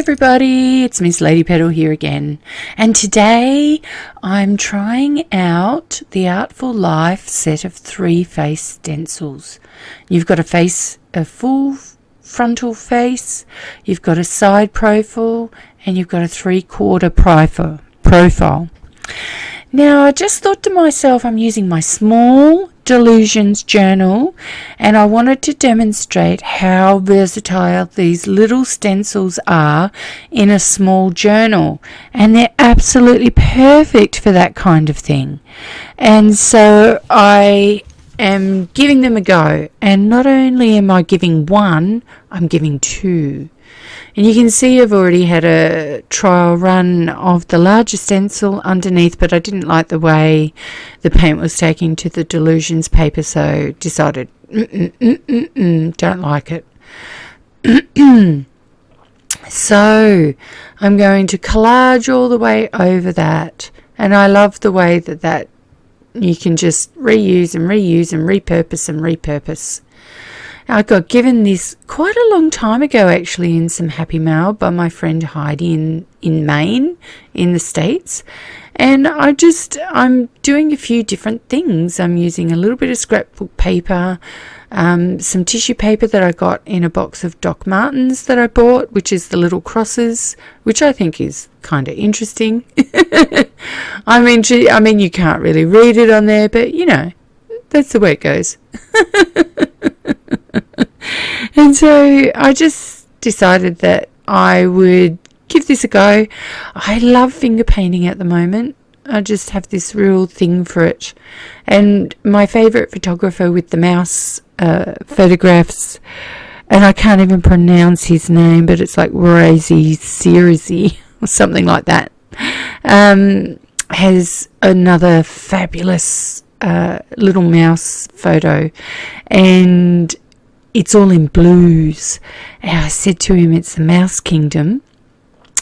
everybody, it's Missladypetal here again, and today I'm trying out the Artful Life set of 3 face stencils. You've got a full frontal face, you've got a side profile, and you've got a 3/4 profile. Now I just thought to myself, I'm using my small Dylusions journal, and I wanted to demonstrate how versatile these little stencils are in a small journal, and they're absolutely perfect for that kind of thing. And so I am giving them a go, and not only am I giving one, I'm giving 2. And you can see I've already had a trial run of the larger stencil underneath, but I didn't like the way the paint was taking to the Dylusions paper, so decided, don't like it. So I'm going to collage all the way over that, and I love the way that you can just reuse and reuse and repurpose. I got given this quite a long time ago, actually, in some Happy Mail by my friend Heidi in Maine, in the States. And I'm doing a few different things. I'm using a little bit of scrapbook paper, some tissue paper that I got in a box of Doc Martens that I bought, which is the little crosses, which I think is kind of interesting. I mean, you can't really read it on there, but, you know, that's the way it goes. And so I just decided that I would give this a go. I love finger painting at the moment. I just have this real thing for it. And my favourite photographer with the mouse photographs, and I can't even pronounce his name, but it's like Krazy or something like that, has another fabulous little mouse photo, and it's all in blues. And I said to him, it's the Mouse Kingdom.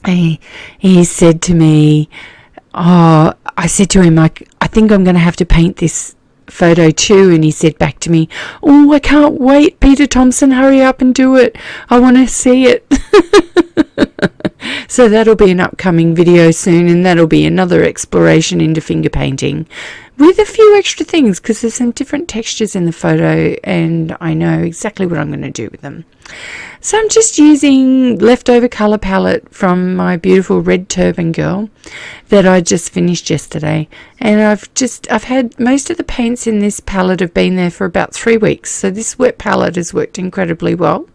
He said to me, I said to him, I think I'm going to have to paint this photo too. And he said back to me, oh, I can't wait, Peter Thompson, hurry up and do it. I want to see it. So that'll be an upcoming video soon, and that'll be another exploration into finger painting with a few extra things, because there's some different textures in the photo and I know exactly what I'm going to do with them. So I'm just using leftover colour palette from my beautiful Red Turban Girl that I just finished yesterday, and I've had most of the paints in this palette have been there for about 3 weeks, so this wet palette has worked incredibly well.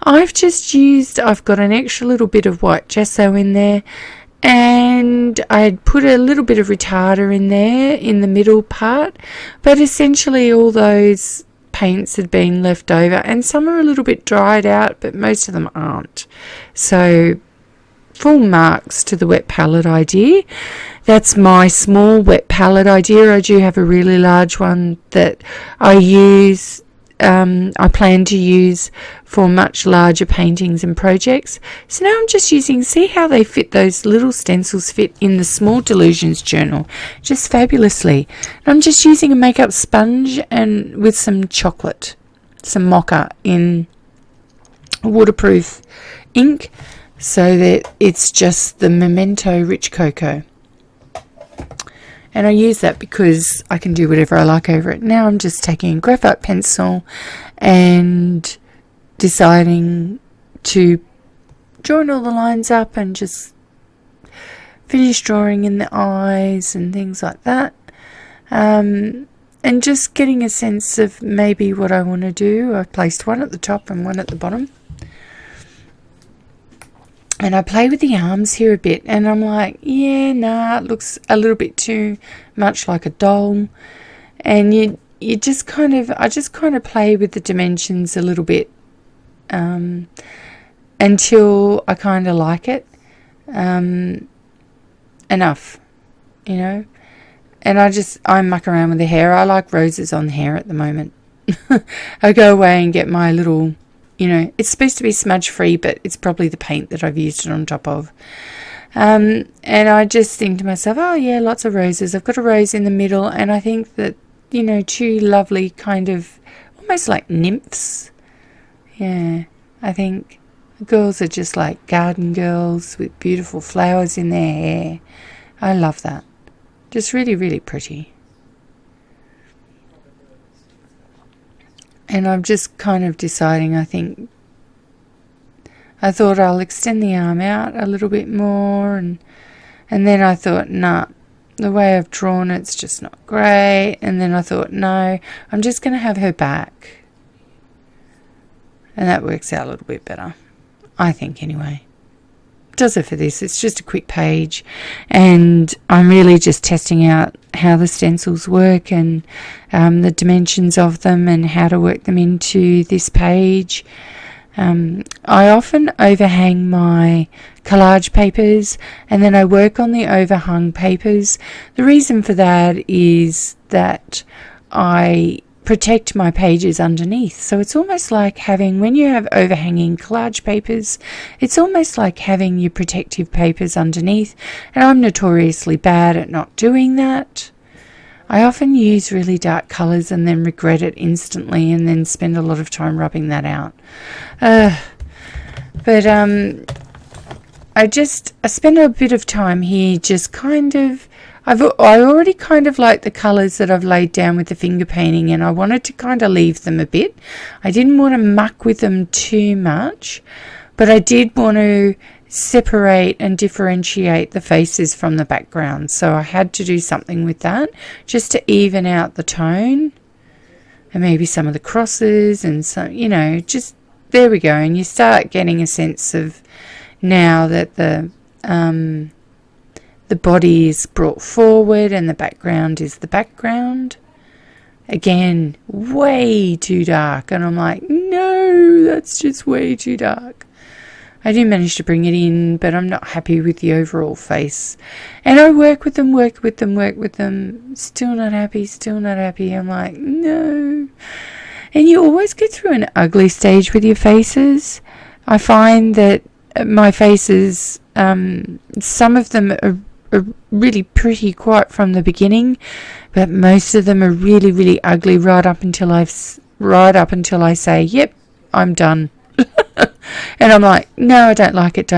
I've got an extra little bit of white gesso in there, and I'd put a little bit of retarder in there in the middle part, but essentially all those paints had been left over, and some are a little bit dried out, but most of them aren't. So full marks to the wet palette idea. That's my small wet palette idea. I do have a really large one that I plan to use for much larger paintings and projects. So now I'm just using, see how they fit, those little stencils fit in the small Dylusions journal just fabulously. And I'm just using a makeup sponge and with some chocolate, some mocha in waterproof ink, so that it's just the Memento Rich Cocoa. And I use that because I can do whatever I like over it. Now I'm just taking a graphite pencil and deciding to join all the lines up and just finish drawing in the eyes and things like that. And just getting a sense of maybe what I want to do. I've placed one at the top and one at the bottom. And I play with the arms here a bit, and I'm like, yeah, nah, it looks a little bit too much like a doll. And I just kind of play with the dimensions a little bit until I kind of like it enough, you know. And I muck around with the hair. I like roses on the hair at the moment. I go away and get my little, you know, it's supposed to be smudge free, but it's probably the paint that I've used it on top of. And I just think to myself, oh yeah, lots of roses. I've got a rose in the middle, and I think that, you know, 2 lovely kind of almost like nymphs. Yeah, I think The girls are just like garden girls with beautiful flowers in their hair. I love that. Just really, really pretty. And I'm just kind of deciding, I thought I'll extend the arm out a little bit more, and then I thought, nah, the way I've drawn it's just not great. And then I thought, no, I'm just going to have her back. And that works out a little bit better, I think, anyway. Does it for this. It's just a quick page, and I'm really just testing out how the stencils work and the dimensions of them and how to work them into this page. I often overhang my collage papers, and then I work on the overhung papers. The reason for that is that I protect my pages underneath. So it's almost like having, when you have overhanging collage papers, it's almost like having your protective papers underneath, and I'm notoriously bad at not doing that. I often use really dark colours and then regret it instantly, and then spend a lot of time rubbing that out. But I spent a bit of time here just kind of, I already kind of like the colours that I've laid down with the finger painting, and I wanted to kind of leave them a bit. I didn't want to muck with them too much, but I did want to separate and differentiate the faces from the background. So I had to do something with that just to even out the tone, and maybe some of the crosses and some, just there we go. And you start getting a sense of now that the body is brought forward and the background is the background. Again, way too dark. And I'm like, no, that's just way too dark. I do manage to bring it in, but I'm not happy with the overall face. And I work with them. Still not happy. I'm like, no. And you always go through an ugly stage with your faces. I find that my faces, some of them are really pretty quite from the beginning, but most of them are really, really ugly right up until I say, yep, I'm done. And I'm like, no, I don't like it.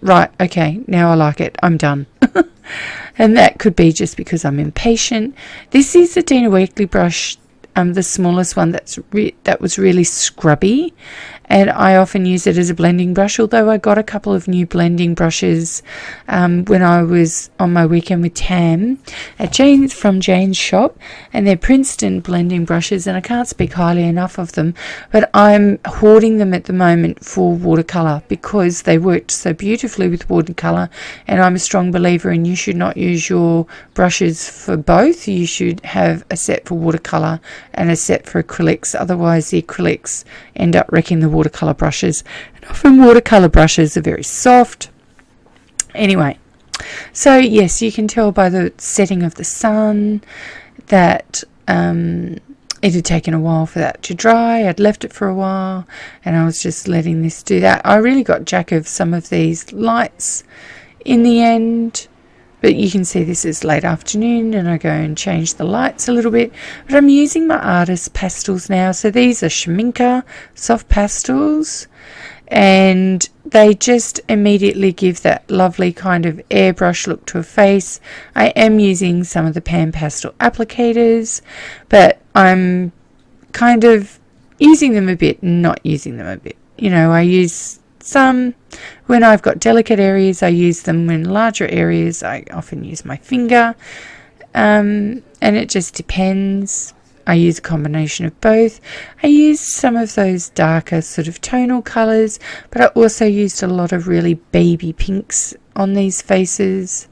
Right, okay, now I like it. I'm done. And that could be just because I'm impatient. This is the Dina Wakley brush, the smallest one that was really scrubby, and I often use it as a blending brush, although I got a couple of new blending brushes when I was on my weekend with Tam from Jane's shop, and they're Princeton blending brushes, and I can't speak highly enough of them, but I'm hoarding them at the moment for watercolour because they worked so beautifully with watercolour, and I'm a strong believer in you should not use your brushes for both. You should have a set for watercolour and a set for acrylics, otherwise the acrylics end up wrecking the watercolour brushes, and often watercolour brushes are very soft. Anyway, so yes, you can tell by the setting of the sun that it had taken a while for that to dry. I'd left it for a while, and I was just letting this do that. I really got jack of some of these lights in the end, but you can see this is late afternoon, and I go and change the lights a little bit. But I'm using my artist pastels now. So these are Schminker soft pastels, and they just immediately give that lovely kind of airbrush look to a face. I am using some of the pan pastel applicators, but I'm kind of using them a bit, not using them a bit. I use some when I've got delicate areas, I use them. When larger areas, I often use my finger, and it just depends. I use a combination of both. I use some of those darker sort of tonal colours, but I also used a lot of really baby pinks on these faces,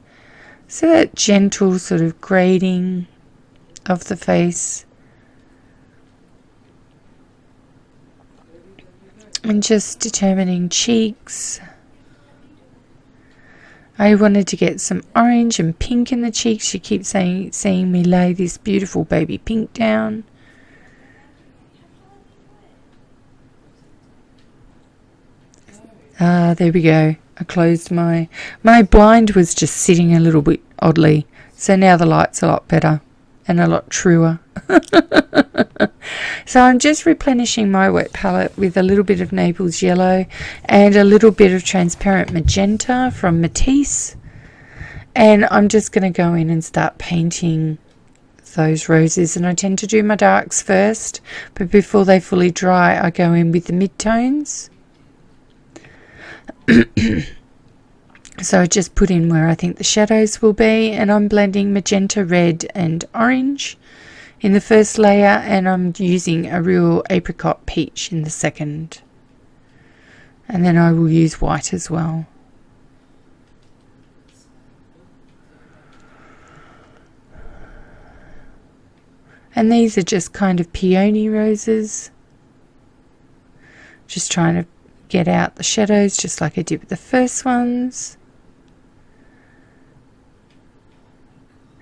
so that gentle sort of grading of the face. And just determining cheeks. I wanted to get some orange and pink in the cheeks. She keeps seeing me lay this beautiful baby pink down. There we go. I closed my blind was just sitting a little bit oddly. So now the light's a lot better and a lot truer. So I'm just replenishing my wet palette with a little bit of Naples yellow and a little bit of transparent magenta from Matisse. And I'm just going to go in and start painting those roses. And I tend to do my darks first, but before they fully dry, I go in with the midtones. So I just put in where I think the shadows will be, and I'm blending magenta, red and orange in the first layer, and I'm using a real apricot peach in the second. And then I will use white as well. And these are just kind of peony roses. Just trying to get out the shadows just like I did with the first ones.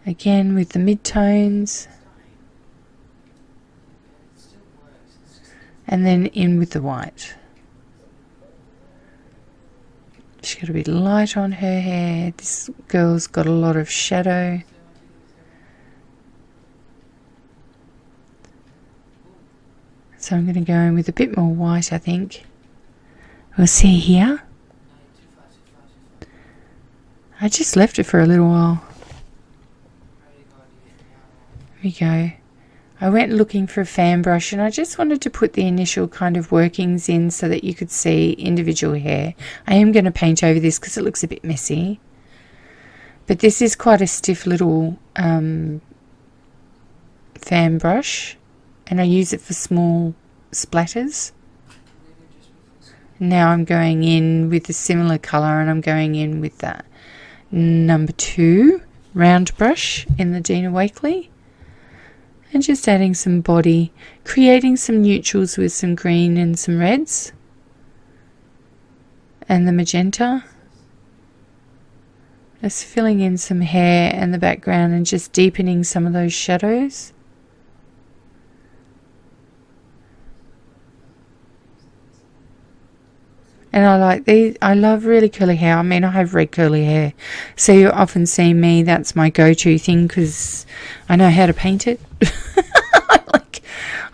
Again with the midtones. And then in with the white. She's got a bit light on her hair. This girl's got a lot of shadow. So I'm going to go in with a bit more white, I think. We'll see here. I just left it for a little while. Here we go. I went looking for a fan brush, and I just wanted to put the initial kind of workings in so that you could see individual hair. I am going to paint over this because it looks a bit messy. But this is quite a stiff little fan brush, and I use it for small splatters. Now I'm going in with a similar colour, and I'm going in with that number 2 round brush in the Dina Wakley. And just adding some body, creating some neutrals with some green and some reds. And the magenta. Just filling in some hair and the background and just deepening some of those shadows. And I like these. I love really curly hair. I mean, I have red curly hair. So you often see me, that's my go-to thing because I know how to paint it.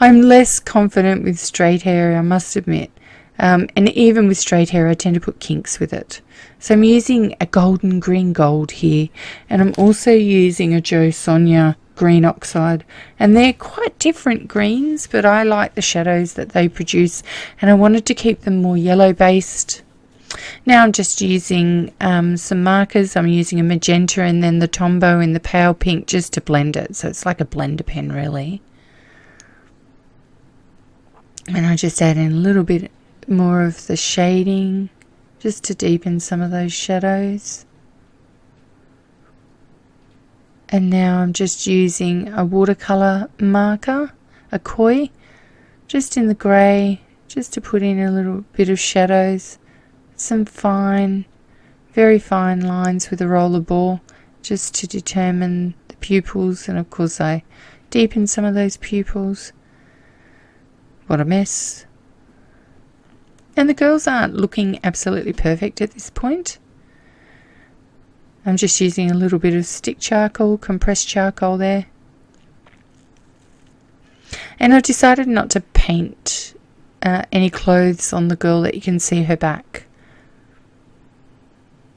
I'm less confident with straight hair, I must admit. And even with straight hair, I tend to put kinks with it. So I'm using a golden green gold here. And I'm also using a Jo Sonja green oxide. And they're quite different greens, but I like the shadows that they produce. And I wanted to keep them more yellow based. Now I'm just using some markers. I'm using a magenta and then the Tombow in the pale pink just to blend it. So it's like a blender pen really. And I just add in a little bit more of the shading just to deepen some of those shadows. And now I'm just using a watercolour marker, a koi, just in the grey, just to put in a little bit of shadows. Some fine, very fine lines with a roller ball just to determine the pupils, and of course I deepen some of those pupils. What a mess. And the girls aren't looking absolutely perfect at this point. I'm just using a little bit of stick charcoal, compressed charcoal there. And I've decided not to paint any clothes on the girl that you can see her back.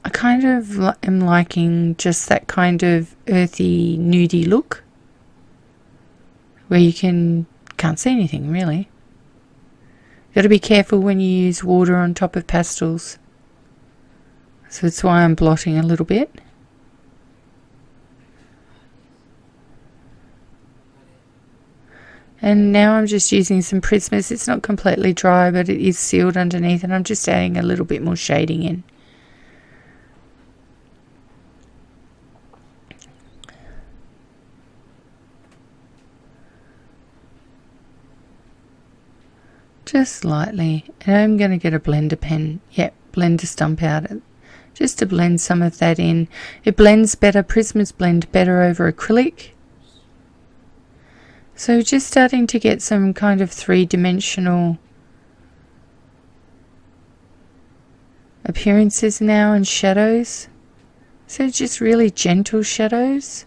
I kind of am liking just that kind of earthy, nudie look where you can't see anything really. Got to be careful when you use water on top of pastels. So that's why I'm blotting a little bit. And now I'm just using some Prismas. It's not completely dry, but it is sealed underneath, and I'm just adding a little bit more shading in. Just lightly. And I'm going to get a blender pen. Yep, blender stump out it. Just to blend some of that in. It blends better. Prismas blend better over acrylic. So just starting to get some kind of three-dimensional appearances now and shadows. So just really gentle shadows.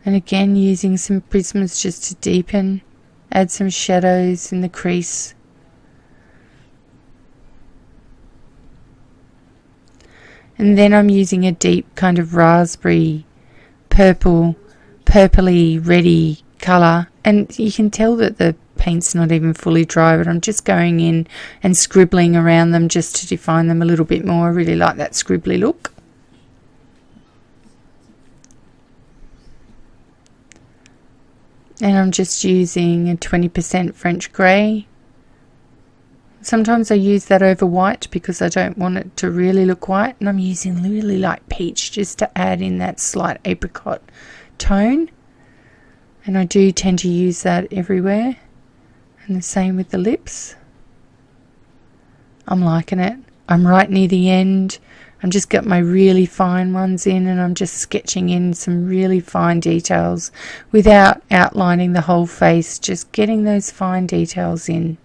And again, using some prisms just to deepen, add some shadows in the crease. And then I'm using a deep kind of raspberry, purpley, reddy colour. And you can tell that the paint's not even fully dry, but I'm just going in and scribbling around them just to define them a little bit more. I really like that scribbly look. And I'm just using a 20% French grey. Sometimes I use that over white because I don't want it to really look white. And I'm using really light peach just to add in that slight apricot tone. And I do tend to use that everywhere. And the same with the lips. I'm liking it. I'm right near the end. I've just got my really fine ones in, and I'm just sketching in some really fine details without outlining the whole face, just getting those fine details in.